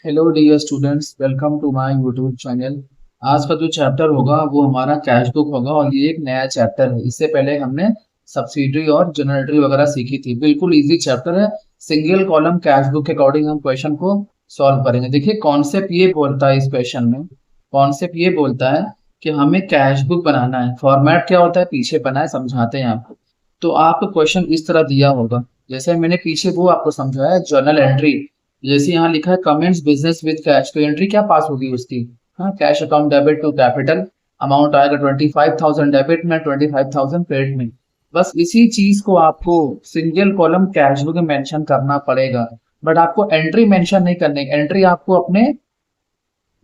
Hello dear students, welcome to my YouTube channel. आज का जो चैप्टर होगा वो हमारा कैश बुक होगा और ये एक नया चैप्टर है। इससे पहले हमने सब्सिडरी और जनरेटरी वगैरह सीखी थी। बिल्कुल इजी चैप्टर है। सिंगल कॉलम कैश बुक के अकॉर्डिंग हम क्वेश्चन को सॉल्व करेंगे। देखिए कॉन्सेप्ट ये बोलता है इस क्वेश्चन में, कॉन्सेप्ट ये बोलता है कि हमें कैश बुक बनाना है। फॉर्मेट क्या होता है पीछे बना है, समझाते हैं आपको। तो आपको क्वेश्चन इस तरह दिया होगा, जैसे मैंने पीछे वो आपको समझाया जर्नल एंट्री। जैसे यहाँ लिखा है कमेंट्स बिजनेस विद कैश, तो एंट्री क्या पास होगी उसकी? हाँ, cash account debit to capital. Amount आएगा 25,000 डेबिट में, 25,000 क्रेडिट में। बस इसी चीज को आपको सिंगल कॉलम कैश बुक में मेंशन करना पड़ेगा। बट आपको एंट्री मेंशन नहीं करनी, एंट्री आपको अपने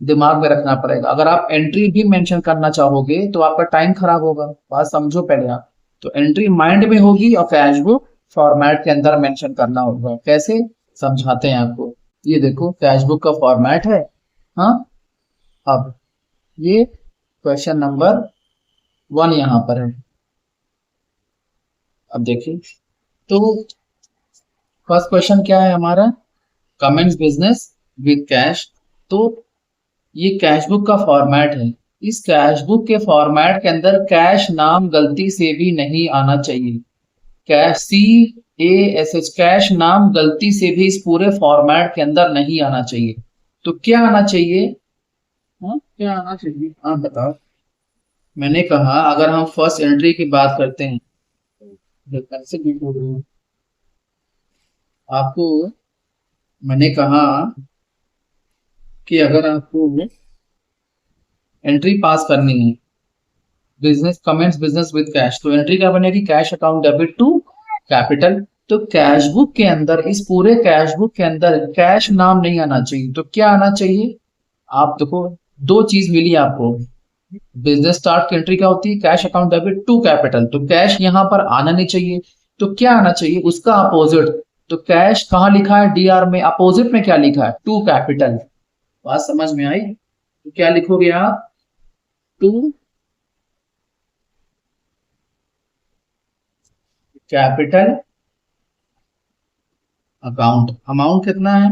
दिमाग में रखना पड़ेगा। अगर आप एंट्री भी मेंशन करना चाहोगे तो आपका टाइम खराब होगा। बात समझो पहले आप। तो एंट्री माइंड में होगी और कैश बुक फॉर्मेट के अंदर मेंशन करना होगा। कैसे, समझाते हैं आपको। ये देखो कैश बुक का फॉर्मेट है। हाँ, अब ये क्वेश्चन नंबर 1 यहाँ पर है। अब देखिए, तो फर्स्ट क्वेश्चन क्या है हमारा? Comments business with cash. तो ये कैश बुक का फॉर्मेट है। इस कैश बुक के फॉर्मेट के अंदर कैश नाम गलती से भी नहीं आना चाहिए। कैश CASH, कैश नाम गलती से भी इस पूरे फॉर्मेट के अंदर नहीं आना चाहिए। तो क्या आना चाहिए? हाँ, क्या आना चाहिए आप बताओ। मैंने कहा अगर हम फर्स्ट एंट्री की बात करते हैं तो कैसे भी बोल रहे हो? आपको मैंने कहा कि अगर आपको एंट्री पास करनी है business commences business with cash, तो एंट्री क्या बनेगी? Cash account debit to capital. तो कैश बुक के अंदर, इस पूरे कैश बुक के अंदर कैश नाम नहीं आना चाहिए। तो क्या आना चाहिए? आप देखो, दो चीज मिली आपको। बिजनेस स्टार्ट की एंट्री क्या होती है? Cash account debit to capital. तो कैश यहां पर आना नहीं चाहिए। तो क्या आना चाहिए? उसका अपोजिट। तो कैश कहाँ लिखा है? DR में। अपोजिट में क्या लिखा है? To capital. बात समझ में आई? तो क्या लिखोगे आप? To capital account. अमाउंट कितना है?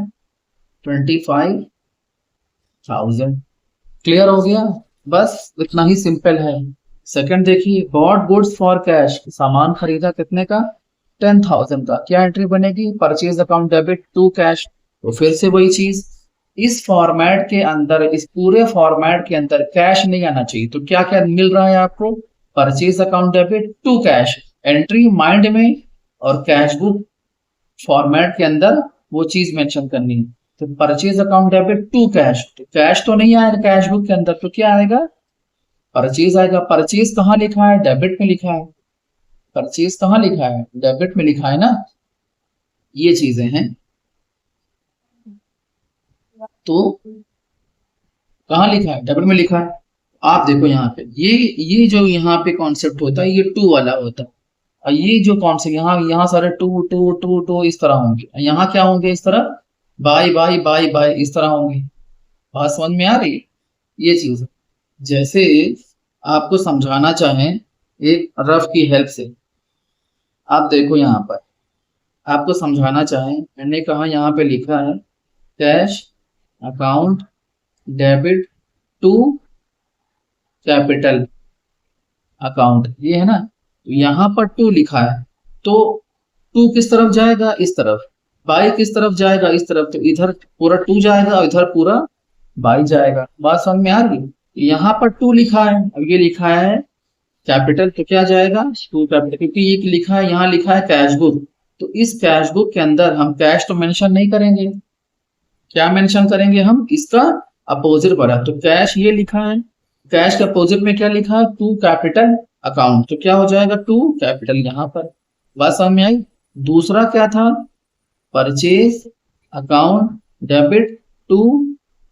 25,000। क्लियर हो गया? बस इतना ही सिंपल है। सेकंड देखिए, बॉट गुड्स फॉर कैश, सामान खरीदा कितने का? 10,000 का। क्या एंट्री बनेगी? Purchase account debit to cash. तो फिर से वही चीज, इस फॉर्मेट के अंदर, इस पूरे फॉर्मेट के अंदर कैश नहीं आना चाहिए। तो क्या क्या मिल रहा है आपको? Purchase account debit to cash, entry mind में, और कैश बुक फॉर्मेट के अंदर वो चीज मेंशन करनी है। तो purchase account debit to cash, तो कैश तो नहीं आएगा कैश बुक के अंदर, तो क्या आएगा? परचेज आएगा। परचेज कहाँ लिखा है? डेबिट में लिखा है। परचेज कहाँ लिखा है? डेबिट में लिखा है ना। ये चीजें हैं। तो कहाँ लिखा है? डेबिट में लिखा है। आप देखो यहाँ पे, ये जो यहाँ पे कॉन्सेप्ट होता है ये टू वाला होता है। और ये जो कॉन्सेप्ट यहाँ यहाँ सारे टू टू टू टू इस तरह होंगे, यहाँ क्या होंगे? इस तरह बाय बाय बाय बाय इस तरह होंगे। बात समझ में आ रही है? ये चीज है। जैसे आपको समझाना चाहें एक रफ की हेल्प से, आप देखो यहाँ पर, आपको समझाना चाहें, मैंने कहा यहाँ पे लिखा है cash account debit to capital account, ये है ना। तो यहाँ पर टू लिखा है, तो टू किस तरफ जाएगा? इस तरफ। बाई किस तरफ जाएगा? इस तरफ। तो इधर पूरा टू जाएगा और इधर पूरा बाई जाएगा। बात समझ में आ रही? यहाँ पर टू लिखा है, अब ये लिखा है कैपिटल, तो क्या जाएगा? टू कैपिटल, क्योंकि ये लिखा है, यहाँ लिखा है कैश बुक। तो इस कैश बुक के अंदर हम कैश तो मेंशन नहीं करेंगे। क्या मेंशन करेंगे हम? इसका अपोजिट बना। तो कैश ये लिखा है, कैश के अपोजिट में क्या लिखा है? To capital account. तो क्या हो जाएगा? टू कैपिटल यहाँ पर। बात समझ में आई? दूसरा क्या था? Purchase account debit to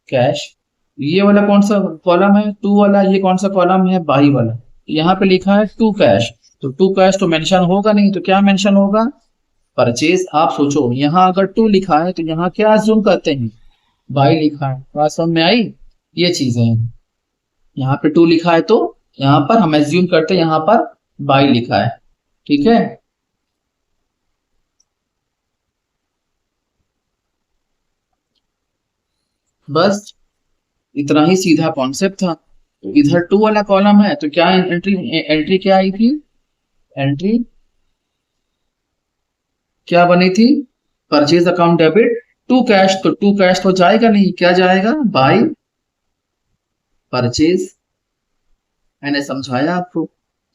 cash. ये वाला कौन सा कॉलम है? टू वाला। ये कौन सा कॉलम है? बाई वाला। यहाँ पे लिखा है टू कैश, तो टू कैश तो मेंशन होगा नहीं, तो क्या मेंशन होगा? परचेज। आप सोचो, यहाँ अगर टू लिखा है तो यहाँ क्या अज्यूम करते हैं? बाई लिखा है। बात समझ में आई? ये चीजें हैं। यहाँ पे टू लिखा है तो यहाँ पर हम एज्यूम करते हैं यहाँ पर बाई लिखा है। ठीक है। बस इतना ही सीधा कॉन्सेप्ट था। तो इधर टू वाला कॉलम है तो क्या एंट्री एंट्री क्या आई थी? एंट्री क्या बनी थी? Purchase account debit to cash, तो टू कैश तो जाएगा नहीं, क्या जाएगा? By purchase. मैंने समझाया आपको।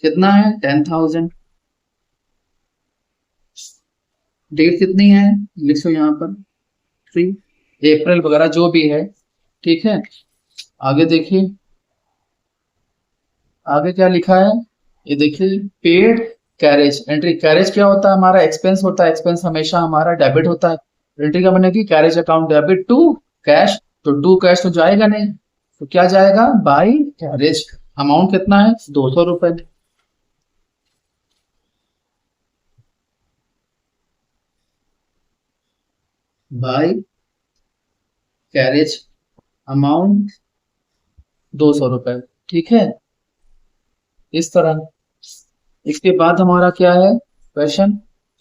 कितना है? 10,000। डेट कितनी है? लिखो यहाँ पर 3 अप्रैल वगैरह जो भी है। ठीक है, आगे देखिए, आगे क्या लिखा है? ये देखिए, पेड कैरेज एंट्री। कैरेज क्या होता है? हमारा एक्सपेंस होता है। एक्सपेंस हमेशा हमारा डेबिट होता है। एंट्री क्या बनेगी? Carriage account debit to cash, तो टू कैश तो जाएगा नहीं, तो क्या जाएगा? By carriage. अमाउंट कितना है? 200 रुपए। बाई कैरेज अमाउंट 200 रुपए। ठीक है, इस तरह। इसके बाद हमारा क्या है क्वेश्चन?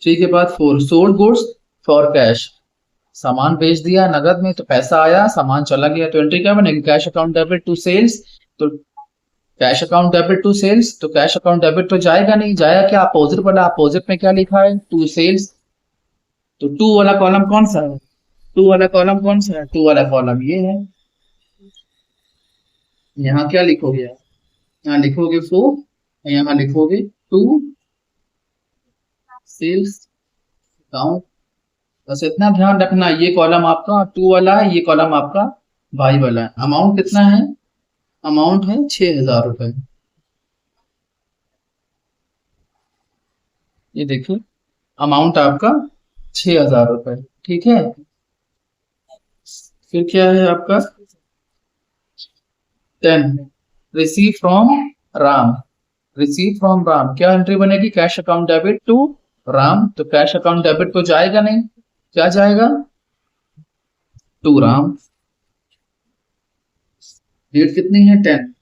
3 के बाद 4, सोल्ड गुड्स फॉर कैश। सामान बेच दिया नगद में तो पैसा आया, सामान चला गया, तो एंट्री क्या बनेगी? Cash account debit to sales. तो cash account debit to sales, तो कैश अकाउंट डेबिट तो जाएगा नहीं, जाएगा क्या? अपोजिट वाला। अपोजिट में क्या लिखा है? To sales. तो टू वाला कॉलम कौन सा है? टू वाला कॉलम कौन सा है? टू वाला कॉलम ये है। यहाँ क्या लिखोगे? यहाँ लिखोगे 4, यहाँ लिखोगे टू सेल्स अकाउंट। बस इतना ध्यान रखना, ये कॉलम आपका टू वाला है, ये कॉलम आपका बाई वाला है। अमाउंट कितना है? अमाउंट है 6,000 रुपए। ये देखिए, अमाउंट आपका 6,000 रुपए। ठीक है, फिर क्या है आपका? 10, receive from Ram. Receive from Ram, क्या एंट्री बनेगी? Cash account debit to Ram, तो कैश अकाउंट डेबिट तो जाएगा नहीं, क्या जाएगा? टू राम। डेट कितनी है? 10।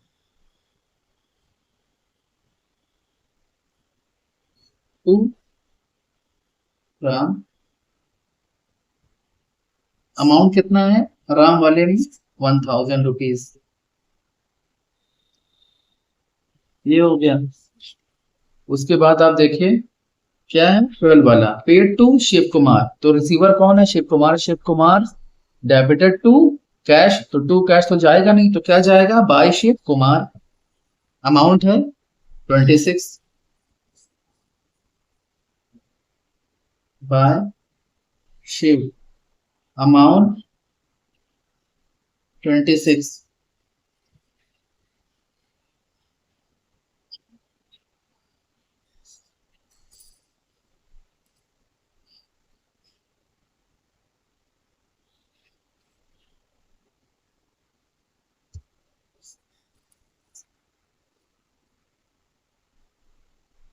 टू राम। अमाउंट कितना है राम वाले में? 1,000 रुपीज। ये हो गया। उसके बाद आप देखिए, क्या है? 12 वाला, पेड टू शिव कुमार। तो रिसीवर कौन है? Shiv Kumar. Shiv Kumar debited to cash, तो टू कैश तो जाएगा नहीं, तो क्या जाएगा? बाय शिव कुमार। अमाउंट है 26, by Shiv. Amount 26।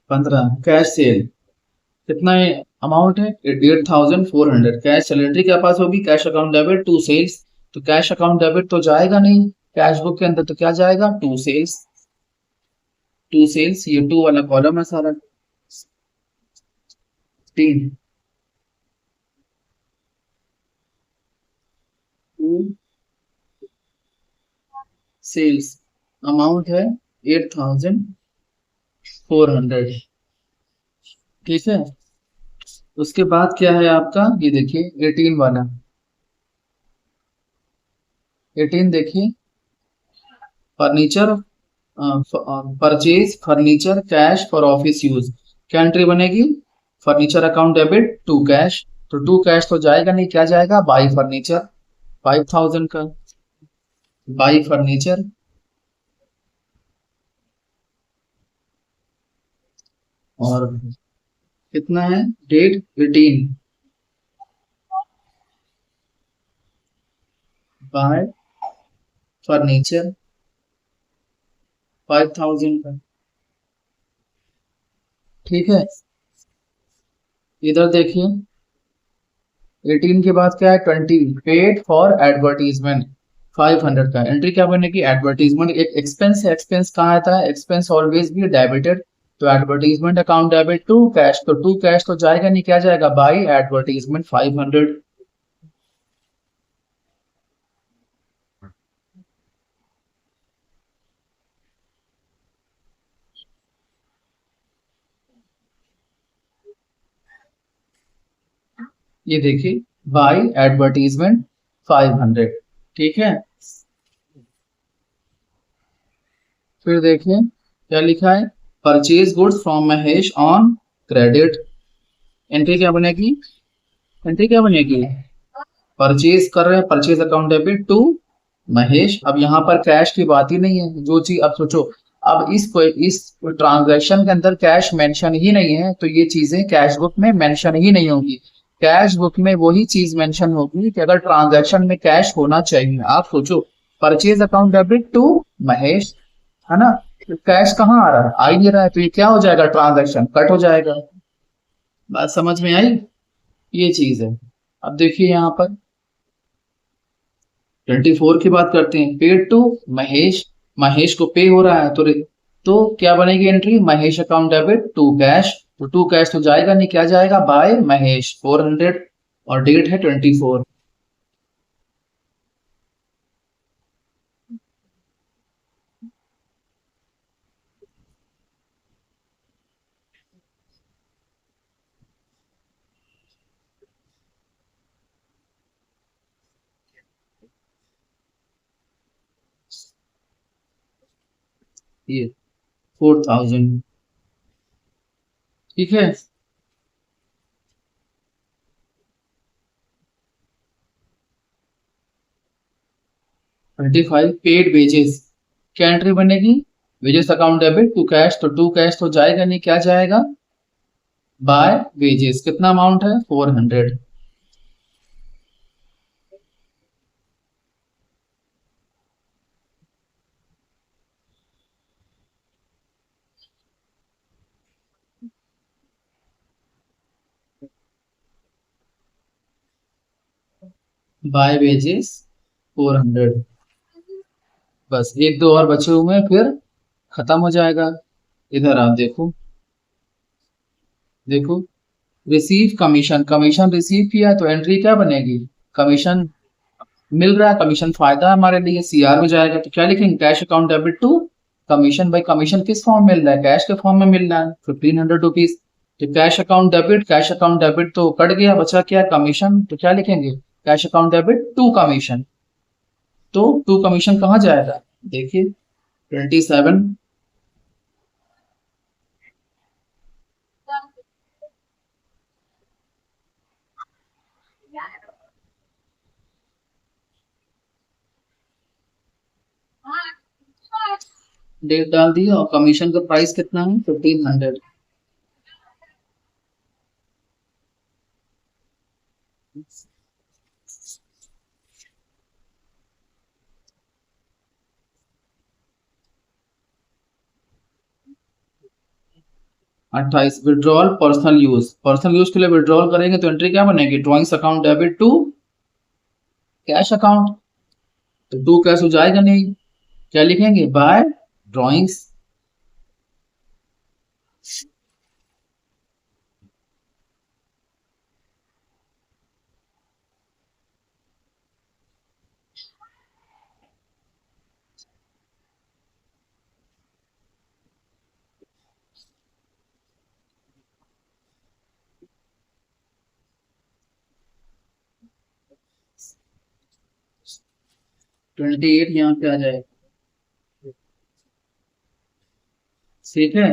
15, cash sale. कितना है अमाउंट है? 8,400। कैश सैलरी क्या पास होगी? Cash account debit to sales, तो कैश अकाउंट डेबिट तो जाएगा नहीं कैश बुक के अंदर, तो क्या जाएगा? To sales. टू सेल्स, ये टू वाला कॉलम है सारा। 3, टू सेल्स। अमाउंट है 8,400। ठीक है, उसके बाद क्या है आपका? ये देखिए 18 वाला। 18 देखिए, furniture, purchase furniture cash for office use. क्या एंट्री बनेगी? Furniture account debit to cash, तो टू कैश तो जाएगा नहीं, क्या जाएगा? By furniture. 5,000 का बाई फर्नीचर। और कितना है? डेट 18, बाय फर्नीचर 5,000 का। ठीक है, इधर देखिए 18 के बाद क्या है? 20, पेड फॉर एडवर्टीजमेंट 500 का। एंट्री क्या बनेगी? एडवर्टीजमेंट एक एक्सपेंस है। एक्सपेंस कहाँ आता है? एक्सपेंस ऑलवेज भी डेबिटेड, तो advertisement account debit to cash, तो टू कैश तो जाएगा नहीं, क्या जाएगा? By advertisement 500। ये देखिए, बाय एडवर्टीजमेंट 500। ठीक है, फिर देखिए क्या लिखा है, purchase goods from Mahesh on credit. Entry क्या बनेगी, एंट्री क्या बनेगी, परचेज कर रहे हैं, purchase account debit to Mahesh. अब यहाँ पर कैश की बात ही नहीं है, जो चीज, अब सोचो, अब इस ट्रांजैक्शन के अंदर कैश मेंशन ही नहीं है, तो ये चीजें कैश बुक में मेंशन ही नहीं होगी। कैश बुक में वही चीज मेंशन होगी कि अगर ट्रांजैक्शन में कैश होना चाहिए। आप सोचो, purchase account debit to Mahesh, है ना, तो कैश कहाँ आ रहा है, आ ही नहीं रहा है, तो ये क्या हो जाएगा, ट्रांजैक्शन कट हो जाएगा। बात समझ में आई, ये चीज है। अब देखिए यहाँ पर 24 की बात करते हैं, पेड टू महेश, महेश को पे हो रहा है, तो क्या बनेगी entry, Mahesh account debit to cash, तो टू कैश तो जाएगा नहीं, क्या जाएगा, बाय महेश 400, और डेट है 24। ये 4000। ठीक है, 25 पेड वेजेस, क्या एंट्री बनेगी, wages account debit to cash, तो टू कैश तो जाएगा नहीं, क्या जाएगा, बाय वेजेस, कितना अमाउंट है, 400। By wages 400। बस एक दो और बचे हुए हैं, फिर खत्म हो जाएगा। इधर आप देखो, देखो, रिसीव कमीशन, कमीशन रिसीव किया तो एंट्री क्या बनेगी, कमीशन मिल रहा है, कमीशन फायदा है हमारे लिए, सीआर में जाएगा, तो क्या लिखेंगे, cash account debit to commission. भाई कमीशन किस फॉर्म में मिल रहा है, कैश के फॉर्म में मिल रहा है, 1500 रुपीज। तो cash account debit, cash account debit तो कट गया, बचा क्या, कमीशन, तो क्या लिखेंगे, cash account debit to commission. तो टू कमीशन कहाँ जाएगा, देखिए 27। डेट डाल दिया, और कमीशन का प्राइस कितना है, 1500। 28 withdrawal personal use, personal use के लिए विड्रॉल करेंगे तो एंट्री क्या बनेगी, drawings account debit to cash account, तो टू कैश हो जाएगा नहीं, क्या लिखेंगे, बाय ड्रॉइंग्स। 28 यहाँ पे आ जाएगा। ठीक है,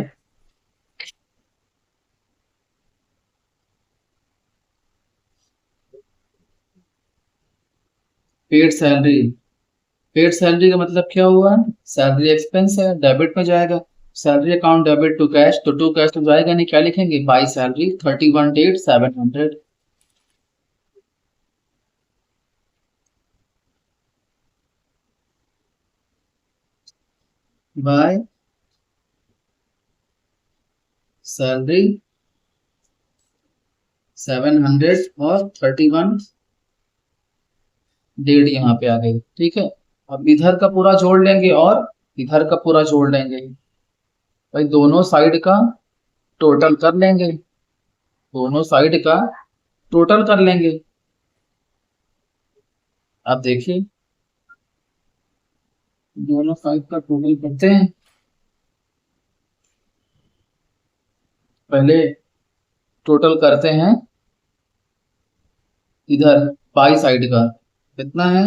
पेड सैलरी, पेड सैलरी का मतलब क्या हुआ, सैलरी एक्सपेंस है, डेबिट में जाएगा, salary account debit to cash, तो टू कैश तो जाएगा नहीं, क्या लिखेंगे, by salary 31 date 700। By salary 700, और 31 डेट यहाँ पे आ गई। ठीक है, अब इधर का पूरा जोड़ लेंगे, और इधर का पूरा जोड़ लेंगे, भाई दोनों साइड का टोटल कर लेंगे, दोनों साइड का टोटल कर लेंगे। अब देखिए, दोनों साइड का टोटल करते हैं, पहले टोटल करते हैं इधर बाई साइड का कितना है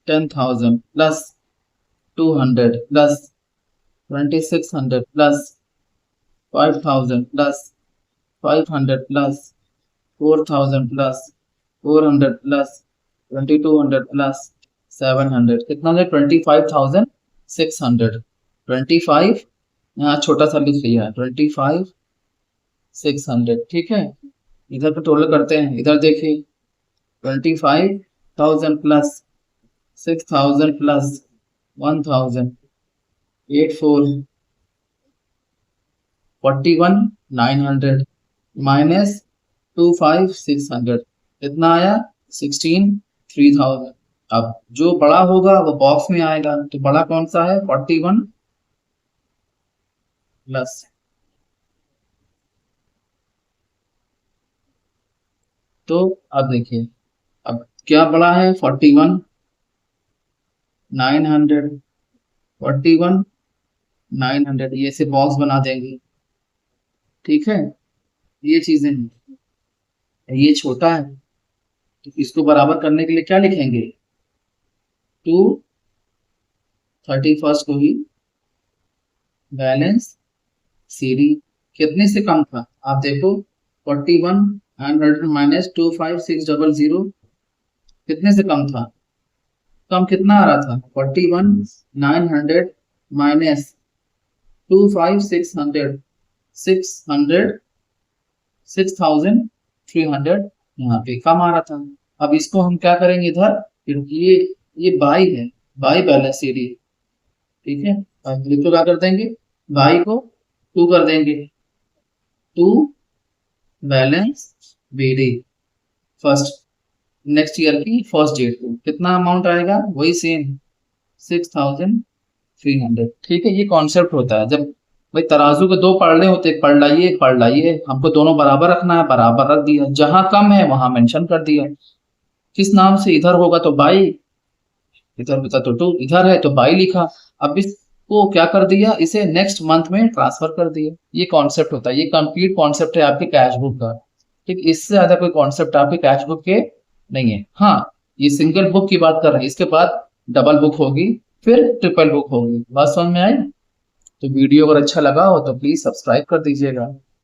10,000 plus 200 plus 2600 plus 5,000 plus 500 plus 4,000 plus 400 plus 2,200 plus 700 कितना हो गया 25,600 25 यहाँ छोटा सा लिख लिया 25,600 ठीक है। इधर पे टोटल करते हैं, इधर देखिए 25,000 प्लस 6,000 प्लस 1,000 8 4 41,900 माइनस 25,600 कितना आया 16,3,000। अब जो बड़ा होगा वो बॉक्स में आएगा, तो बड़ा कौन सा है 41 प्लस तो अब देखिए अब क्या बड़ा है 41 900 41 900 ये से बॉक्स बना देंगे ठीक है। ये चीजें हैं, ये छोटा है तो इसको बराबर करने के लिए क्या लिखेंगे 2 31 को ही बैलेंस सीडी कितने से कम था आप देखो 41 माइनस 25,600 कितने से कम था, कम कितना आ रहा था 41,900 माइनस 25,600 6,300 यहाँ पे कम आ रहा था। अब इसको हम क्या करेंगे इधर ये बाई है, बाई बैलेंस सीडी ठीक है। अब लिखो क्या कर देंगे बाई को 2 कर देंगे 2 balance BD first next year की फर्स्ट डेट को कितना अमाउंट आएगा वही सेम 6,300 ठीक है। ये कॉन्सेप्ट होता है जब भाई तराजू के दो पलड़े होते पढ़ लाइए हमको दोनों बराबर रखना है, बराबर रख दिया, जहां कम है वहां मेंशन कर दिया। किस नाम से इधर होगा तो बाई, इधर होता तो 2, इधर है तो बाई लिखा। अब इसको क्या कर दिया इसे नेक्स्ट मंथ में ट्रांसफर कर दिया। ये कॉन्सेप्ट होता है, ये कंप्लीट कॉन्सेप्ट है आपके कैश बुक का ठीक। इससे ज्यादा कोई कॉन्सेप्ट आपके कैश बुक के नहीं है। हाँ ये सिंगल बुक की बात कर रहे हैं, इसके बाद डबल बुक होगी फिर ट्रिपल बुक होगी। बात समझ में आई? तो वीडियो अगर अच्छा लगा हो तो प्लीज सब्सक्राइब कर दीजिएगा।